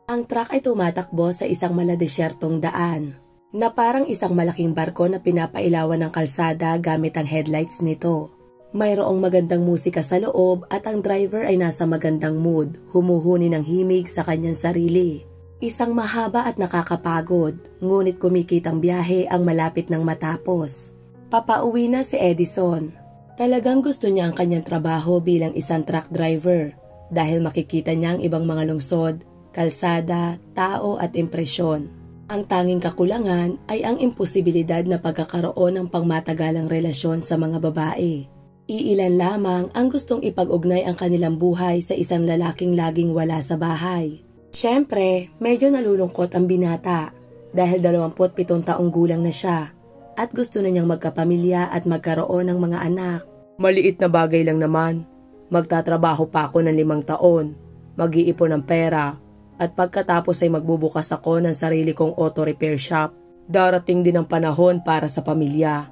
Ang truck ay tumatakbo sa isang maladesyertong daan, na parang isang malaking barko na pinapailawan ng kalsada gamit ang headlights nito. Mayroong magandang musika sa loob at ang driver ay nasa magandang mood, humuhuni ng himig sa kanyang sarili. Isang mahaba at nakakapagod, ngunit kumikitang biyahe ang malapit ng matapos. Papauwi na si Edison. Talagang gusto niya ang kanyang trabaho bilang isang truck driver dahil makikita niya ang ibang mga lungsod, kalsada, tao at impresyon. Ang tanging kakulangan ay ang imposibilidad na pagkakaroon ng pangmatagalang relasyon sa mga babae. Iilan lamang ang gustong ipag-ugnay ang kanilang buhay sa isang lalaking laging wala sa bahay. Siyempre, medyo nalulungkot ang binata dahil 27 taong gulang na siya at gusto na niyang magkapamilya at magkaroon ng mga anak. Maliit na bagay lang naman. Magtatrabaho pa ako ng 5 taon, mag-iipon ng pera, at pagkatapos ay magbubukas ako ng sarili kong auto repair shop. Darating din ang panahon para sa pamilya.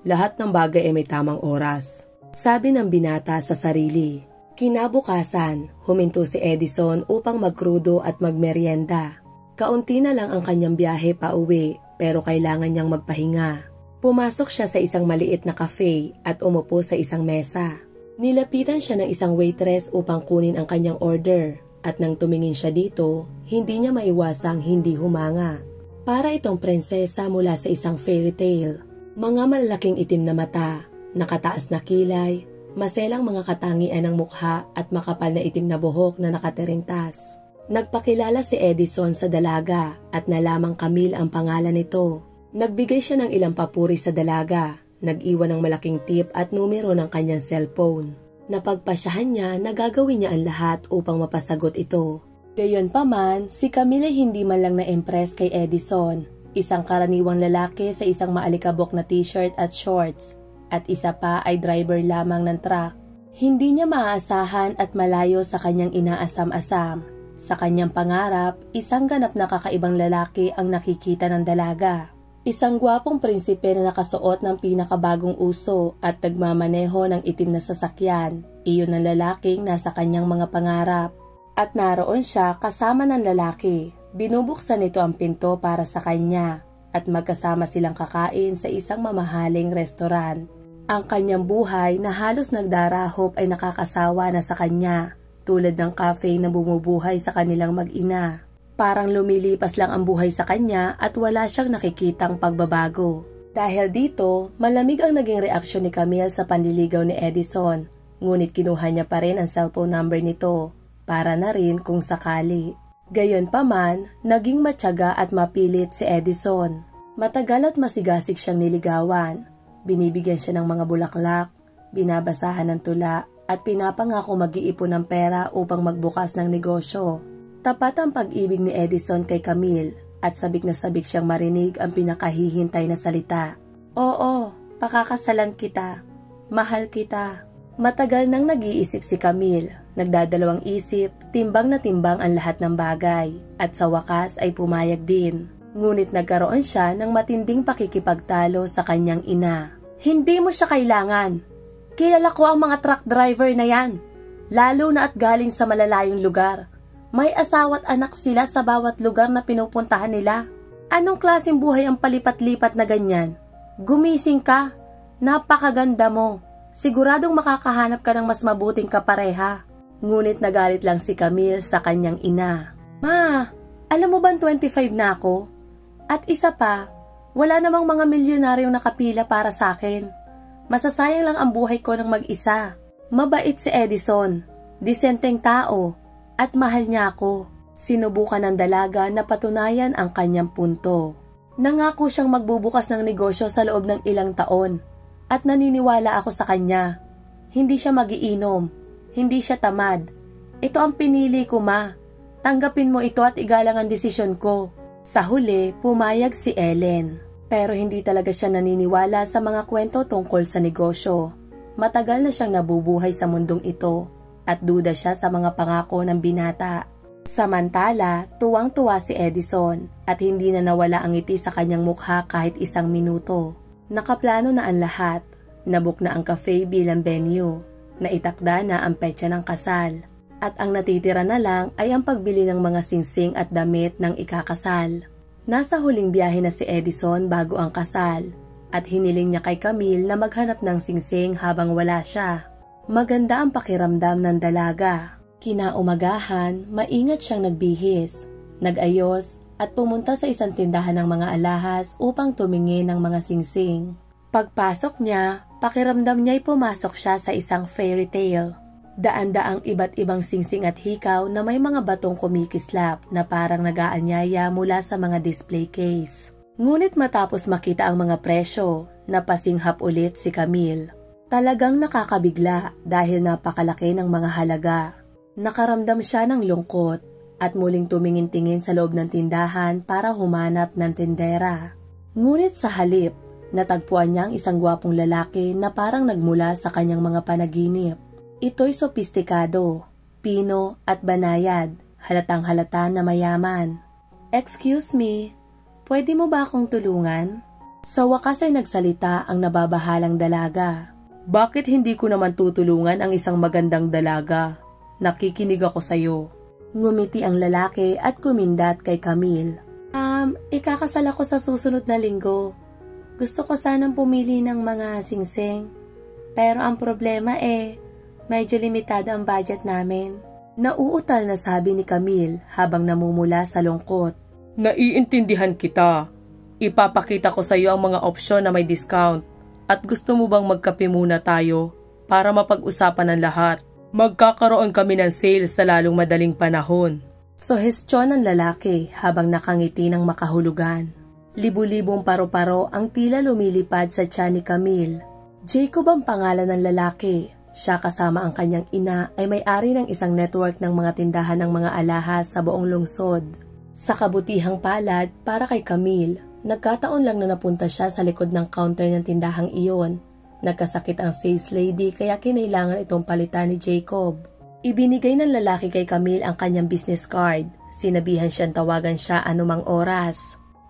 Lahat ng bagay ay may tamang oras, sabi ng binata sa sarili. Kinabukasan, huminto si Edison upang magkrudo at magmeryenda. Kaunti na lang ang kanyang biyahe pa uwi, pero kailangan niyang magpahinga. Pumasok siya sa isang maliit na cafe at umupo sa isang mesa. Nilapitan siya ng isang waitress upang kunin ang kanyang order. At nang tumingin siya dito, hindi niya maiwasang hindi humanga. Para itong prinsesa mula sa isang fairy tale. Mga malalaking itim na mata, nakataas na kilay, maselang mga katangian ng mukha at makapal na itim na buhok na nakatirintas. Nagpakilala si Edison sa dalaga at nalamang Camille ang pangalan nito. Nagbigay siya ng ilang papuri sa dalaga, nag-iwan ng malaking tip at numero ng kanyang cellphone. Napagpasyahan niya na gagawin niya ang lahat upang mapasagot ito. Gayunpaman, si Camille ay hindi man lang na-impress kay Edison, isang karaniwang lalaki sa isang maalikabok na t-shirt at shorts, at isa pa ay driver lamang ng truck. Hindi niya maaasahan at malayo sa kanyang inaasam-asam. Sa kanyang pangarap, isang ganap na kakaibang lalaki ang nakikita ng dalaga. Isang gwapong prinsipe na nakasuot ng pinakabagong uso at nagmamaneho ng itim na sasakyan. Iyon ang lalaking nasa kanyang mga pangarap. At naroon siya kasama ng lalaki. Binubuksan nito ang pinto para sa kanya at magkasama silang kakain sa isang mamahaling restoran. Ang kanyang buhay na halos nagdarahop ay nakakasawa na sa kanya, tulad ng cafe na bumubuhay sa kanilang mag-ina. Parang lumilipas lang ang buhay sa kanya at wala siyang nakikitang pagbabago. Dahil dito, malamig ang naging reaksyon ni Camille sa panliligaw ni Edison, ngunit kinuha niya pa rin ang cellphone number nito, para na rin kung sakali. Gayunpaman, naging matyaga at mapilit si Edison. Matagal at masigasig siyang niligawan. Binibigyan siya ng mga bulaklak, binabasahan ng tula, at pinapangako mag-iipon ng pera upang magbukas ng negosyo. Tapat ang pag-ibig ni Edison kay Camille at sabik na sabik siyang marinig ang pinakahihintay na salita. Oo, pakakasalan kita. Mahal kita. Matagal nang nag-iisip si Camille. Nagdadalawang isip, timbang na timbang ang lahat ng bagay at sa wakas ay pumayag din. Ngunit nagkaroon siya ng matinding pakikipagtalo sa kanyang ina. Hindi mo siya kailangan. Kilala ko ang mga truck driver na yan. Lalo na at galing sa malalayong lugar. May asawa't anak sila sa bawat lugar na pinupuntahan nila. Anong klaseng buhay ang palipat-lipat na ganyan? Gumising ka. Napakaganda mo. Siguradong makakahanap ka ng mas mabuting kapareha. Ngunit nagalit lang si Camille sa kanyang ina. Ma, alam mo ba 25 na ako? At isa pa, wala namang mga milyonaryong nakapila para sa akin. Masasayang lang ang buhay ko ng mag-isa. Mabait si Edison. Disenteng tao. At mahal niya ako. Sinubukan ng dalaga na patunayan ang kanyang punto. Nangako siyang magbubukas ng negosyo sa loob ng ilang taon. At naniniwala ako sa kanya. Hindi siya magiinom. Hindi siya tamad. Ito ang pinili ko, ma. Tanggapin mo ito at igalang ang desisyon ko. Sa huli, pumayag si Ellen. Pero hindi talaga siya naniniwala sa mga kwento tungkol sa negosyo. Matagal na siyang nabubuhay sa mundong ito. At duda siya sa mga pangako ng binata. Samantala, tuwang-tuwa si Edison at hindi na nawala ang ngiti sa kanyang mukha kahit isang minuto. Nakaplano na ang lahat. Nabook na ang cafe bilang venue. Naitakda na ang petsa ng kasal. At ang natitira na lang ay ang pagbili ng mga singsing at damit ng ikakasal. Nasa huling biyahe na si Edison bago ang kasal at hiniling niya kay Camille na maghanap ng singsing habang wala siya. Maganda ang pakiramdam ng dalaga. Kinaumagahan, maingat siyang nagbihis, nagayos at pumunta sa isang tindahan ng mga alahas upang tumingin ng mga singsing. Pagpasok niya, pakiramdam niya'y pumasok siya sa isang fairy tale. Daan-daang iba't ibang singsing at hikaw na may mga batong kumikislap na parang nag-aanyaya mula sa mga display case. Ngunit matapos makita ang mga presyo, napasinghap ulit si Camille. Talagang nakakabigla dahil napakalaki ng mga halaga. Nakaramdam siya ng lungkot at muling tumingin-tingin sa loob ng tindahan para humanap ng tindera. Ngunit sa halip, natagpuan niya ang isang gwapong lalaki na parang nagmula sa kanyang mga panaginip. Ito'y sopistikado, pino at banayad, halatang halata na mayaman. "Excuse me, pwede mo ba akong tulungan?" Sa wakas ay nagsalita ang nababahalang dalaga. "Bakit hindi ko naman tutulungan ang isang magandang dalaga? Nakikinig ako sa'yo." Ngumiti ang lalaki at kumindat kay Camille. Ikakasal ako sa susunod na linggo. Gusto ko sanang pumili ng mga singsing. Pero ang problema medyo limitado ang budget namin. Nauutal na sabi ni Camille habang namumula sa lungkot. "Naiintindihan kita. Ipapakita ko sa iyo ang mga opsyon na may discount. At gusto mo bang magkape muna tayo para mapag-usapan ang lahat? Magkakaroon kami ng sale sa lalong madaling panahon." Suhestyon ng lalaki habang nakangiti ng makahulugan. Libu-libong paro-paro ang tila lumilipad sa tiyan ni Camille. Jacob ang pangalan ng lalaki. Siya kasama ang kanyang ina ay may-ari ng isang network ng mga tindahan ng mga alahas sa buong lungsod. Sa kabutihang palad para kay Camille, nagkataon lang na napunta siya sa likod ng counter ng tindahang iyon. Nagkasakit ang sales lady kaya kinailangan itong palitan ni Jacob. Ibinigay ng lalaki kay Camille ang kanyang business card. Sinabihan siyang tawagan siya anumang oras.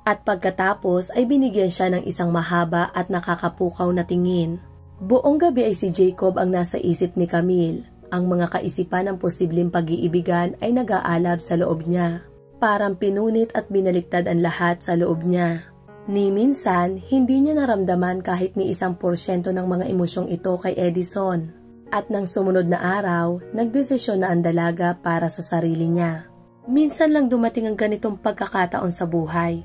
At pagkatapos ay binigyan siya ng isang mahaba at nakakapukaw na tingin. Buong gabi ay si Jacob ang nasa isip ni Camille. Ang mga kaisipan ng posibleng pag-iibigan ay nag-aalab sa loob niya. Parang pinunit at binaliktad ang lahat sa loob niya. Ni minsan, hindi niya naramdaman kahit ni 1% ng mga emosyong ito kay Edison. At nang sumunod na araw, nagdesisyon na ang dalaga para sa sarili niya. Minsan lang dumating ang ganitong pagkakataon sa buhay.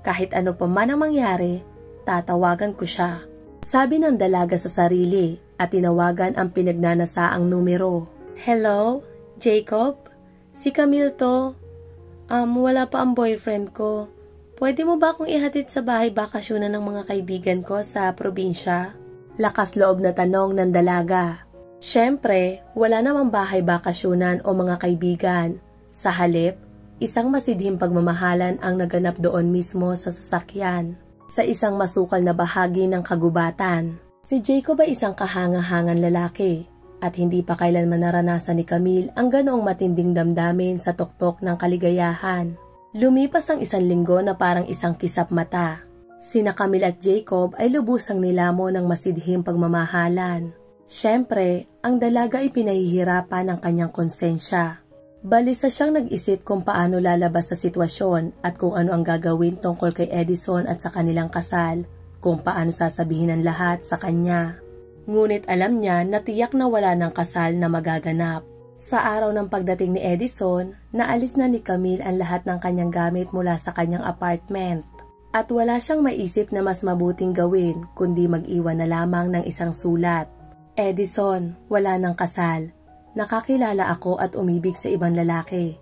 Kahit ano pa man ang mangyari, tatawagan ko siya. Sabi ng dalaga sa sarili at tinawagan ang pinagnanasaang numero. "Hello, Jacob? Si Camille to. Wala pa ang boyfriend ko. Pwede mo ba akong ihatid sa bahay bakasyonan ng mga kaibigan ko sa probinsya?" Lakas loob na tanong ng dalaga. Siyempre, wala namang bahay bakasyonan o mga kaibigan. Sa halip, isang masidhing pagmamahalan ang naganap doon mismo sa sasakyan. Sa isang masukal na bahagi ng kagubatan. Si Jacob ay isang kahangahangan lalaki at hindi pa kailanman naranasan ni Camille ang ganoong matinding damdamin sa tuktok ng kaligayahan. Lumipas ang 1 linggo na parang isang kisap mata. Sina Camille at Jacob ay lubusang nilamon ng masidhing pagmamahalan. Siyempre, ang dalaga ay pinahihirapan ng kanyang konsensya. Balisa siyang nag-isip kung paano lalabas sa sitwasyon at kung ano ang gagawin tungkol kay Edison at sa kanilang kasal, kung paano sasabihin ang lahat sa kanya. Ngunit alam niya na tiyak na wala ng kasal na magaganap. Sa araw ng pagdating ni Edison, naalis na ni Camille ang lahat ng kanyang gamit mula sa kanyang apartment. At wala siyang maisip na mas mabuting gawin kundi mag-iwan na lamang ng isang sulat. "Edison, wala ng kasal. Nakakilala ako at umibig sa ibang lalaki.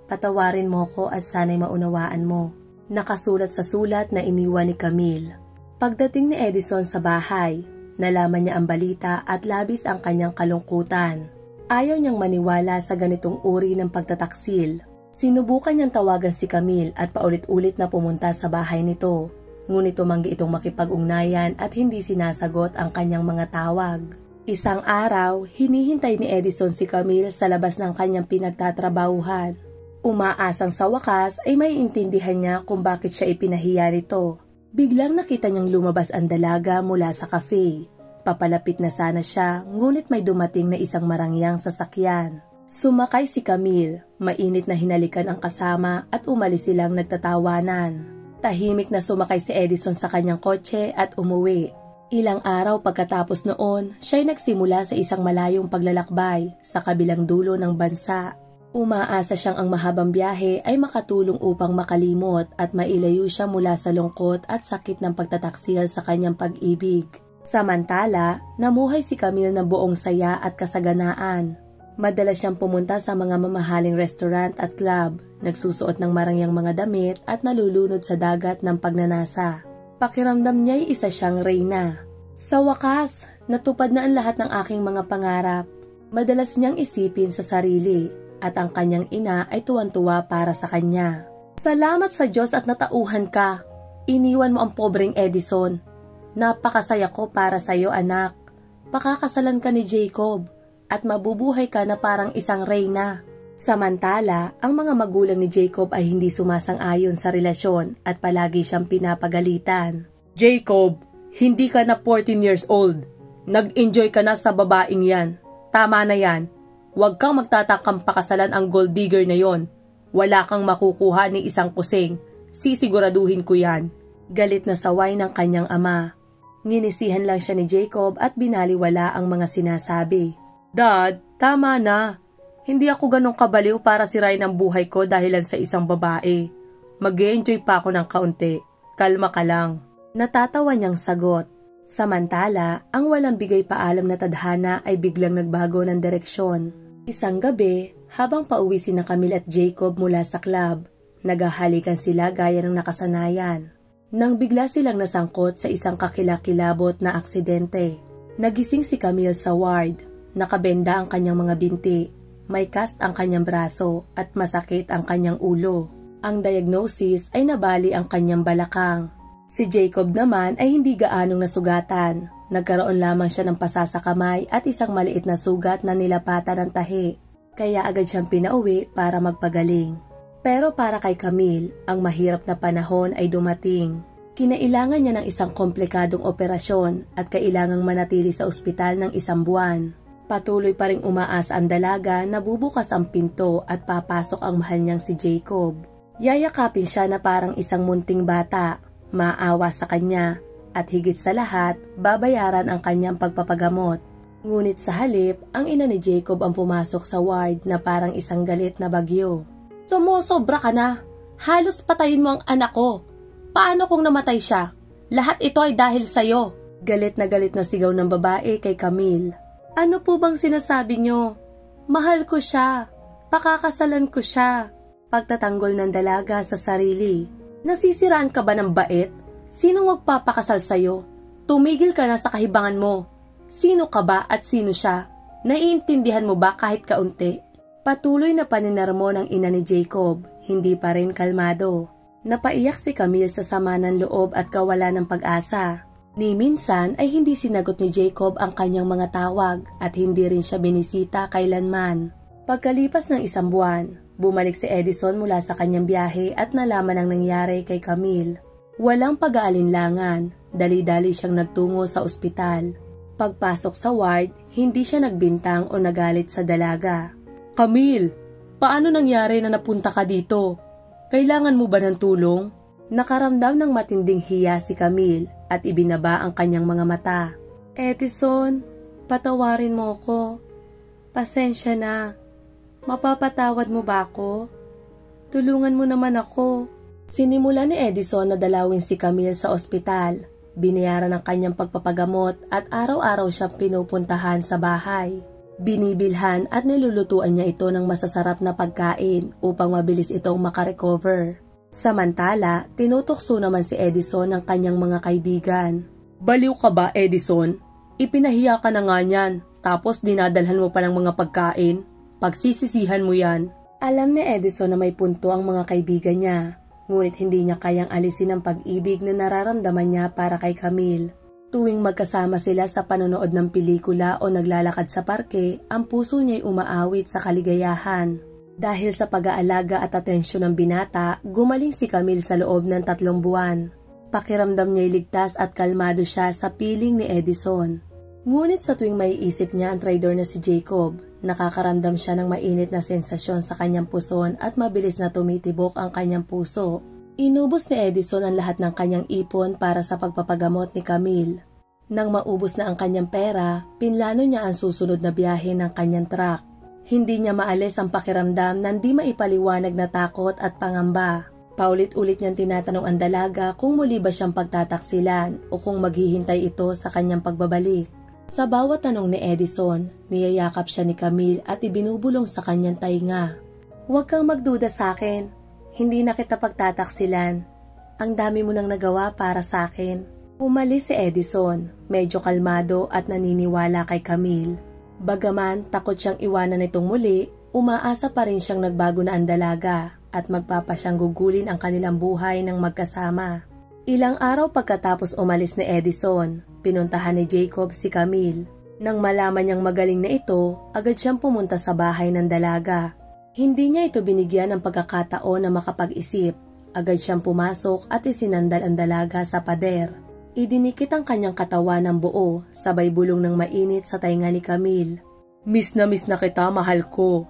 Patawarin mo ko at sana'y maunawaan mo." Nakasulat sa sulat na iniwan ni Camille. Pagdating ni Edison sa bahay, nalaman niya ang balita at labis ang kanyang kalungkutan. Ayaw niyang maniwala sa ganitong uri ng pagtataksil. Sinubukan niyang tawagan si Camille at paulit-ulit na pumunta sa bahay nito. Ngunit tumanggi itong makipag-ugnayan at hindi sinasagot ang kanyang mga tawag. Isang araw, hinihintay ni Edison si Camille sa labas ng kanyang pinagtatrabahuhan. Umaasang sa wakas ay may intindihan niya kung bakit siya ipinahiya nito. Biglang nakita niyang lumabas ang dalaga mula sa cafe. Papalapit na sana siya, ngunit may dumating na isang marangyang sasakyan. Sumakay si Camille, mainit na hinalikan ang kasama at umalis silang nagtatawanan. Tahimik na sumakay si Edison sa kanyang kotse at umuwi. Ilang araw pagkatapos noon, siya'y nagsimula sa isang malayong paglalakbay sa kabilang dulo ng bansa. Umaasa siyang ang mahabang biyahe ay makatulong upang makalimot at mailayo siya mula sa lungkot at sakit ng pagtataksil sa kanyang pag-ibig. Samantala, namuhay si Camille na buong saya at kasaganaan. Madalas siyang pumunta sa mga mamahaling restaurant at club, nagsusuot ng marangyang mga damit at nalulunod sa dagat ng pagnanasa. Pakiramdam niya'y isa siyang reyna. Sa wakas, natupad na ang lahat ng aking mga pangarap. Madalas niyang isipin sa sarili at ang kanyang ina ay tuwan-tuwa para sa kanya. Salamat sa Diyos at natauhan ka. Iniwan mo ang pobreng Edison. Napakasaya ko para sa iyo, anak. Pakakasalan ka ni Jacob at mabubuhay ka na parang isang reyna. Samantala, ang mga magulang ni Jacob ay hindi sumasang-ayon sa relasyon at palagi siyang pinapagalitan. Jacob, hindi ka na 14 years old. Nag-enjoy ka na sa babaeng yan. Tama na yan. Huwag kang magtatakang pakasalan ang gold digger na yon. Wala kang makukuha ni isang kusing. Sisiguraduhin ko yan. Galit na saway ng kanyang ama. Nginisihan lang siya ni Jacob at binaliwala ang mga sinasabi. Dad, tama na. Hindi ako ganong kabaliw para sirain ang buhay ko dahilan sa isang babae. Mag-e-enjoy pa ako ng kaunti. Kalma ka lang. Natatawa niyang sagot. Samantala, ang walang bigay paalam na tadhana ay biglang nagbago ng direksyon. Isang gabi, habang pauwi sina Camille at Jacob mula sa club, naghahalikan sila gaya ng nakasanayan. Nang bigla silang nasangkot sa isang kakilakilabot na aksidente. Nagising si Camille sa ward. Nakabenda ang kanyang mga binti, may cast ang kanyang braso at masakit ang kanyang ulo. Ang diagnosis ay nabali ang kanyang balakang. Si Jacob naman ay hindi gaanong nasugatan. Nagkaroon lamang siya ng pasa sa kamay at isang maliit na sugat na nilapatan ng tahi. Kaya agad siyang pinauwi para magpagaling. Pero para kay Camille, ang mahirap na panahon ay dumating. Kinailangan niya ng isang komplikadong operasyon at kailangang manatili sa ospital ng 1 buwan. Patuloy pa ring umaasa ang dalaga na bubukas ang pinto at papasok ang mahal niyang si Jacob. Yayakapin siya na parang isang munting bata, maawa sa kanya, at higit sa lahat, babayaran ang kanyang pagpapagamot. Ngunit sa halip, ang ina ni Jacob ang pumasok sa ward na parang isang galit na bagyo. Sumusobra ka na! Halos patayin mo ang anak ko! Paano kung namatay siya? Lahat ito ay dahil sa'yo! Galit na sigaw ng babae kay Camille. Ano po bang sinasabi nyo? Mahal ko siya. Pakakasalan ko siya. Pagtatanggol ng dalaga sa sarili. Nasisiraan ka ba ng bait? Sinong magpapakasal sa'yo? Tumigil ka na sa kahibangan mo. Sino ka ba at sino siya? Naiintindihan mo ba kahit kaunti? Patuloy na paninarmo ng ina ni Jacob, hindi pa rin kalmado. Napaiyak si Camille sa sama ng loob at kawalan ng pag-asa. Ni minsan ay hindi sinagot ni Jacob ang kanyang mga tawag at hindi rin siya binisita kailanman. Pagkalipas ng 1 buwan, bumalik si Edison mula sa kanyang biyahe at nalaman ang nangyari kay Camille. Walang pag-aalinlangan, dali-dali siyang nagtungo sa ospital. Pagpasok sa ward, hindi siya nagbintang o nagalit sa dalaga. Camille, paano nangyari na napunta ka dito? Kailangan mo ba ng tulong? Nakaramdam ng matinding hiya si Camille at ibinaba ang kanyang mga mata. Edison, patawarin mo ko. Pasensya na. Mapapatawad mo ba ako? Tulungan mo naman ako. Sinimula ni Edison na dalawin si Camille sa ospital. Binayaran ang kanyang pagpapagamot at araw-araw siyang pinupuntahan sa bahay. Binibilhan at nilulutuan niya ito ng masasarap na pagkain upang mabilis itong makarecover. Samantala, tinutokso naman si Edison ng kanyang mga kaibigan. Baliw ka ba, Edison? Ipinahiya ka na nga niyan, tapos dinadalhan mo pa ng mga pagkain. Pagsisisihan mo yan. Alam ni Edison na may punto ang mga kaibigan niya, ngunit hindi niya kayang alisin ang pag-ibig na nararamdaman niya para kay Camille. Tuwing magkasama sila sa panonood ng pelikula o naglalakad sa parke, ang puso niya'y umaawit sa kaligayahan. Dahil sa pag-aalaga at atensyon ng binata, gumaling si Camille sa loob ng 3 buwan. Pakiramdam niya'y ligtas at kalmado siya sa piling ni Edison. Ngunit sa tuwing maiisip niya ang traidor na si Jacob, Nakakaramdam siya ng mainit na sensasyon sa kanyang puson at mabilis na tumitibok ang kanyang puso. Inubos ni Edison ang lahat ng kanyang ipon para sa pagpapagamot ni Camille. Nang maubos na ang kanyang pera, pinlano niya ang susunod na biyahe ng kanyang truck. Hindi niya maalis ang pakiramdam na hindi maipaliwanag na takot at pangamba. Paulit-ulit niyang tinatanong ang dalaga kung muli ba siyang pagtataksilan o kung maghihintay ito sa kanyang pagbabalik. Sa bawat tanong ni Edison, niyayakap siya ni Camille at ibinubulong sa kanyang tainga. "Huwag kang magduda sa akin. Hindi na kita pagtataksilan. Ang dami mo nang nagawa para sa akin." Umalis si Edison, medyo kalmado at naniniwala kay Camille. Bagaman takot siyang iwanan itong muli, umaasa pa rin siyang nagbago na ang dalaga at magpapasyang gugulin ang kanilang buhay ng magkasama. Ilang araw pagkatapos umalis ni Edison, pinuntahan ni Jacob si Camille. Nang malaman niyang magaling na ito, agad siyang pumunta sa bahay ng dalaga. Hindi niya ito binigyan ng pagkakataon na makapag-isip. Agad siyang pumasok at isinandal ang dalaga sa pader. Idinikit ang kanyang katawan ng buo, sabay bulong ng mainit sa tainga ni Camille. Miss na kita, mahal ko.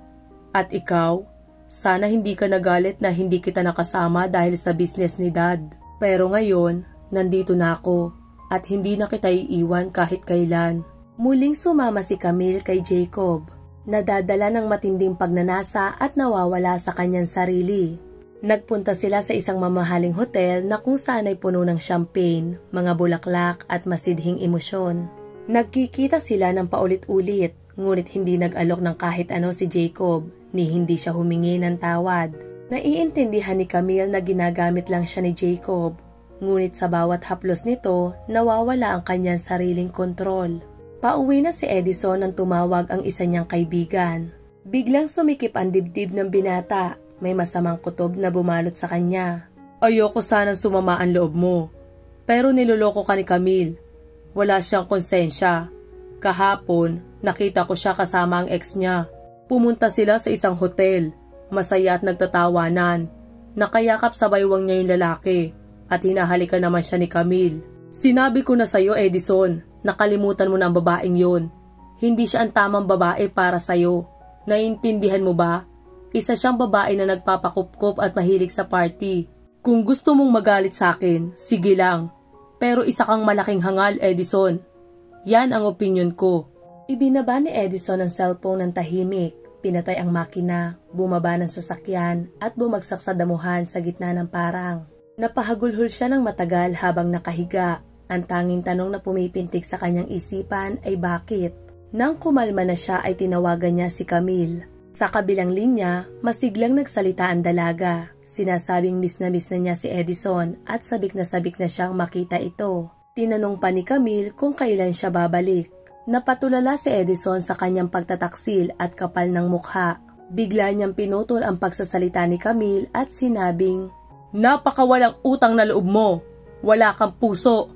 At ikaw? Sana hindi ka nagalit na hindi kita nakasama dahil sa business ni Dad. Pero ngayon, nandito na ako at hindi na kita iiwan kahit kailan. Muling sumama si Camille kay Jacob. Nadadala ng matinding pagnanasa at nawawala sa kanyang sarili. Nagpunta sila sa isang mamahaling hotel na kung saan ay puno ng champagne, mga bulaklak at masidhing emosyon. Nagkikita sila ng paulit-ulit, ngunit hindi nag-alok ng kahit ano si Jacob, ni hindi siya humingi ng tawad. Naiintindihan ni Camille na ginagamit lang siya ni Jacob, ngunit sa bawat haplos nito, nawawala ang kanyang sariling kontrol. Pauwi na si Edison nang tumawag ang isa niyang kaibigan. Biglang sumikip ang dibdib ng binata, may masamang kutob na bumalot sa kanya. Ayoko sanang sumama ang loob mo, pero niloloko ka ni Camille. Wala siyang konsensya. Kahapon, nakita ko siya kasama ang ex niya. Pumunta sila sa isang hotel. Masaya at nagtatawanan. Nakayakap sa baywang niya yung lalaki at hinahalikan naman siya ni Camille. Sinabi ko na sa'yo, Edison, nakalimutan mo na ang babaeng yun. Hindi siya ang tamang babae para sa'yo. Naiintindihan mo ba? Isa siyang babae na nagpapakupkop at mahilig sa party. Kung gusto mong magalit sa akin, sige lang. Pero isa kang malaking hangal, Edison. Yan ang opinyon ko. Ibinaba ni Edison ang cellphone ng tahimik. Pinatay ang makina, bumaba ng sasakyan at bumagsak sa damuhan sa gitna ng parang. Napahagulhol siya ng matagal habang nakahiga. Ang tanging tanong na pumipintig sa kanyang isipan ay bakit? Nang kumalma na siya ay tinawagan niya si Camille. Sa kabilang linya, masiglang nagsalita ang dalaga. Sinasabing miss na niya si Edison at sabik na siyang makita ito. Tinanong pa ni Camille kung kailan siya babalik. Napatulala si Edison sa kanyang pagtataksil at kapal ng mukha. Bigla niyang pinutol ang pagsasalita ni Camille at sinabing, "Napakawalang utang na loob mo. Wala kang puso.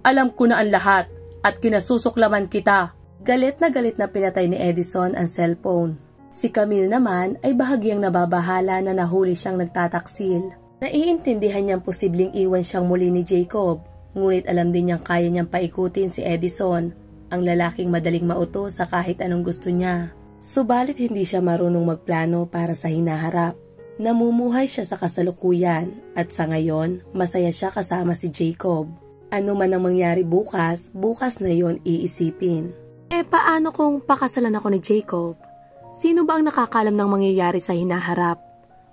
Alam ko na ang lahat at kinasusuklaman kita." Galit na pinatay ni Edison ang cellphone. Si Camille naman ay bahagyang nababahala na nahuli siyang nagtataksil. Naiintindihan niyang posibleng iwan siyang muli ni Jacob, ngunit alam din niyang kaya niyang paikutin si Edison, ang lalaking madaling mauto sa kahit anong gusto niya. Subalit hindi siya marunong magplano para sa hinaharap. Namumuhay siya sa kasalukuyan at sa ngayon, masaya siya kasama si Jacob. Ano man ang mangyari bukas na yon iisipin. Paano kung pakasalan ako ni Jacob? Sino ba ang nakakalam ng mangyayari sa hinaharap?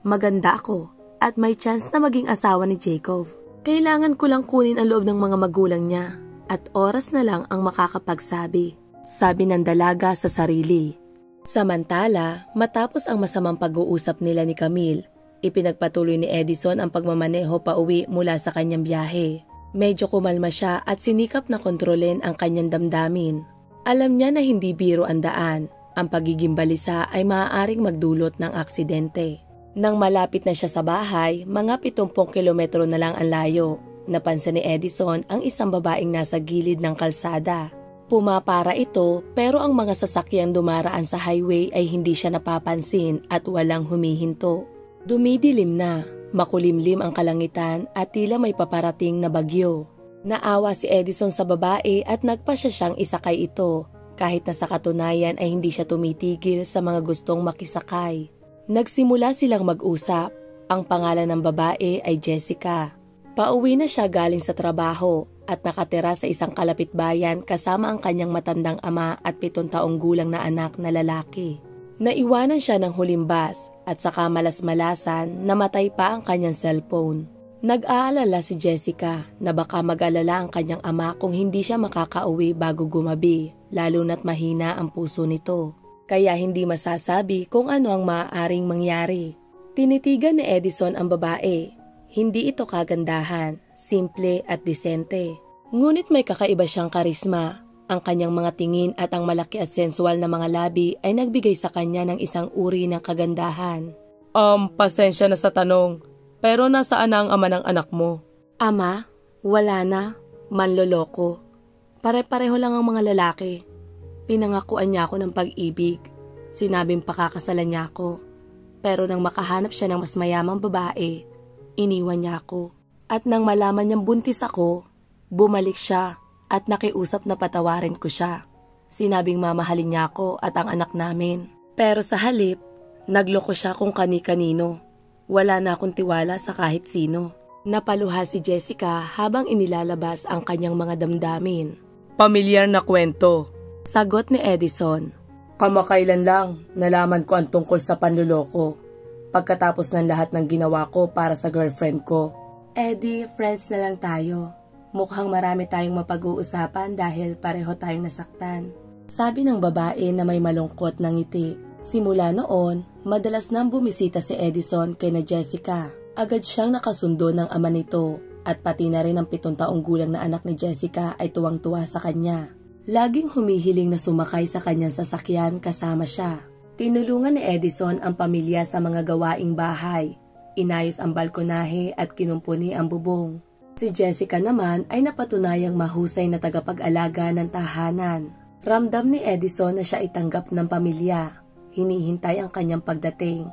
Maganda ako at may chance na maging asawa ni Jacob. Kailangan ko lang kunin ang loob ng mga magulang niya. At oras na lang ang makakapagsabi, sabi ng dalaga sa sarili. Samantala, matapos ang masamang pag-uusap nila ni Camille, ipinagpatuloy ni Edison ang pagmamaneho pauwi mula sa kanyang biyahe. Medyo kumalma siya at sinikap na kontrolin ang kanyang damdamin. Alam niya na hindi biro ang daan. Ang pagiging balisa ay maaaring magdulot ng aksidente. Nang malapit na siya sa bahay, mga 70 kilometro na lang ang layo. Napansin ni Edison ang isang babaeng nasa gilid ng kalsada. Pumapara ito pero ang mga sasakyang dumaraan sa highway ay hindi siya napapansin at walang humihinto. Dumidilim na, makulimlim ang kalangitan at tila may paparating na bagyo. Naawa si Edison sa babae at nagpasya siyang isakay ito. kahit na sa katunayan ay hindi siya tumitigil sa mga gustong makisakay. Nagsimula silang mag-usap. Ang pangalan ng babae ay Jessica. Pauwi na siya galing sa trabaho at nakatira sa isang kalapitbayan kasama ang kanyang matandang ama at 7 taong gulang na anak na lalaki. Naiwanan siya ng huling bus at saka malas-malasan namatay pa ang kanyang cellphone. Nag-aalala si Jessica na baka mag-alala ang kanyang ama kung hindi siya makakauwi bago gumabi, lalo na't mahina ang puso nito. Kaya hindi masasabi kung ano ang maaaring mangyari. Tinitigan ni Edison ang babae. Hindi ito kagandahan, simple at disente. Ngunit may kakaiba siyang karisma. Ang kanyang mga tingin at ang malaki at sensual na mga labi ay nagbigay sa kanya ng isang uri ng kagandahan. Pasensya na sa tanong. Pero nasaan na ang ama ng anak mo? Ama? Wala na. Manloloko. Pare-pareho lang ang mga lalaki. Pinangakuan niya ako ng pag-ibig. Sinabing pakakasalan niya ako. Pero nang makahanap siya ng mas mayamang babae, iniwan niya ako. At nang malaman niyang buntis ako, bumalik siya at nakiusap na patawarin ko siya. Sinabing mamahalin niya ako at ang anak namin. Pero sa halip, nagloko siya kung kani-kanino. Wala na akong tiwala sa kahit sino. Napaluha si Jessica habang inilalabas ang kanyang mga damdamin. Pamilyar na kwento. Sagot ni Edison. Kamakailan lang, nalaman ko ang tungkol sa panluloko. Pagkatapos ng lahat ng ginawa ko para sa girlfriend ko. Eddie, friends na lang tayo. Mukhang marami tayong mapag-uusapan dahil pareho tayong nasaktan. Sabi ng babae na may malungkot na ngiti. Simula noon, madalas nang bumisita si Edison kay na Jessica. Agad siyang nakasundo ng ama nito at pati na rin ang 7 taong gulang na anak ni Jessica ay tuwang-tuwa sa kanya. Laging humihiling na sumakay sa kanyang sasakyan kasama siya. Tinulungan ni Edison ang pamilya sa mga gawaing bahay. Inayos ang balkonahe at kinumpuni ang bubong. Si Jessica naman ay napatunayang mahusay na tagapag-alaga ng tahanan. Ramdam ni Edison na siya itanggap ng pamilya. Hinihintay ang kanyang pagdating,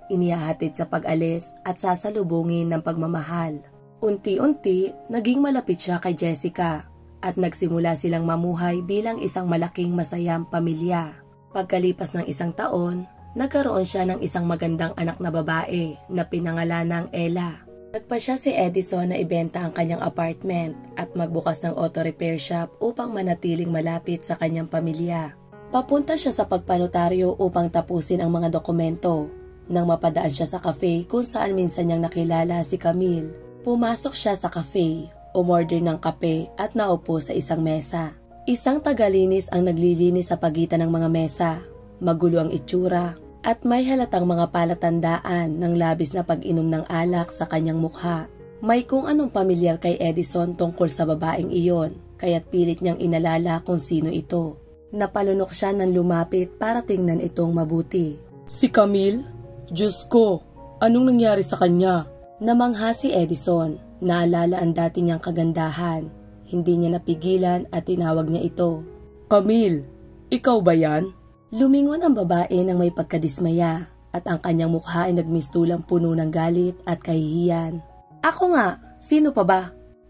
inihahatid sa pag-alis at sasalubungin ng pagmamahal. Unti-unti, naging malapit siya kay Jessica at nagsimula silang mamuhay bilang isang malaking masayang pamilya. Pagkalipas ng 1 taon, nagkaroon siya ng isang magandang anak na babae na pinangalanang Ella. Nagpasya si Edison na ibenta ang kanyang apartment at magbukas ng auto repair shop upang manatiling malapit sa kanyang pamilya. Papunta siya sa pagpanotaryo upang tapusin ang mga dokumento. Nang mapadaan siya sa cafe kung saan minsan niyang nakilala si Camille. Pumasok siya sa cafe, umorder ng kape at naupo sa isang mesa. Isang tagalinis ang naglilinis sa pagitan ng mga mesa. Magulo ang itsura at may halatang mga palatandaan ng labis na pag-inom ng alak sa kanyang mukha. May kung anong pamilyar kay Edison tungkol sa babaeng iyon, kaya't pilit niyang inalala kung sino ito. Napalunok siya nang lumapit para tingnan itong mabuti. Si Camille? Diyos ko, anong nangyari sa kanya? Namangha si Edison. Naalala ang dati niyang kagandahan. Hindi niya napigilan at tinawag niya ito. Camille, ikaw ba yan? Lumingon ang babae nang may pagkadismaya at ang kanyang mukha ay nagmistulang puno ng galit at kahihiyan. Ako nga, sino pa ba?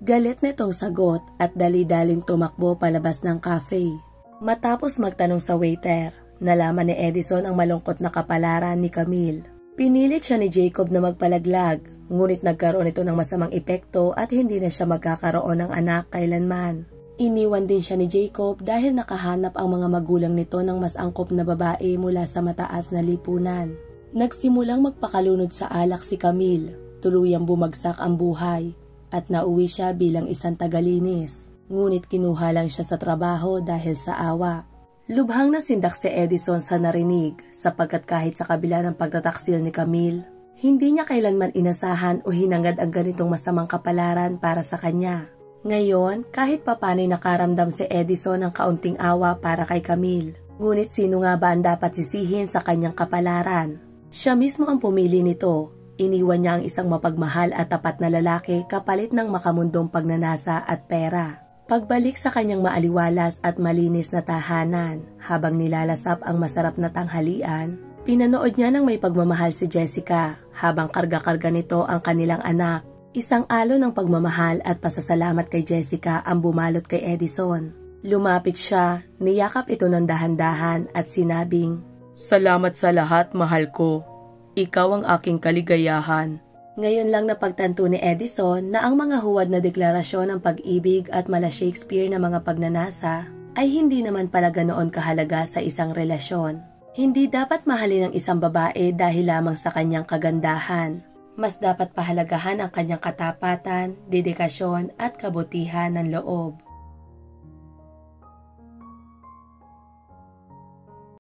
Galit nitong sagot at dali-daling tumakbo palabas ng cafe. Matapos magtanong sa waiter, nalaman ni Edison ang malungkot na kapalaran ni Camille. Pinilit siya ni Jacob na magpalaglag, ngunit nagkaroon ito ng masamang epekto at hindi na siya magkakaroon ng anak kailanman. Iniwan din siya ni Jacob dahil nakahanap ang mga magulang nito ng mas angkop na babae mula sa mataas na lipunan. Nagsimulang magpakalunod sa alak si Camille, tuluyang bumagsak ang buhay at nauwi siya bilang isang tagalinis. Ngunit kinuha lang siya sa trabaho dahil sa awa. Lubhang nasindak si Edison sa narinig sapagkat kahit sa kabila ng pagtataksil ni Camille, hindi niya kailanman inasahan o hinangad ang ganitong masamang kapalaran para sa kanya. Ngayon, kahit papanay nakaramdam si Edison ng kaunting awa para kay Camille. Ngunit sino nga ba ang dapat sisihin sa kanyang kapalaran? Siya mismo ang pumili nito. Iniwan niya ang isang mapagmahal at tapat na lalaki kapalit ng makamundong pagnanasa at pera. Pagbalik sa kanyang maaliwalas at malinis na tahanan, habang nilalasap ang masarap na tanghalian, pinanood niya ng may pagmamahal si Jessica habang karga-karga nito ang kanilang anak. Isang alon ng pagmamahal at pasasalamat kay Jessica ang bumalot kay Edison. Lumapit siya, niyakap ito ng dahan-dahan at sinabing, "Salamat sa lahat, mahal ko. Ikaw ang aking kaligayahan." Ngayon lang napagtanto ni Edison na ang mga huwad na deklarasyon ng pag-ibig at mala Shakespeare na mga pagnanasa ay hindi naman pala ganoon kahalaga sa isang relasyon. Hindi dapat mahalin ang isang babae dahil lamang sa kanyang kagandahan. Mas dapat pahalagahan ang kanyang katapatan, dedikasyon at kabutihan ng loob.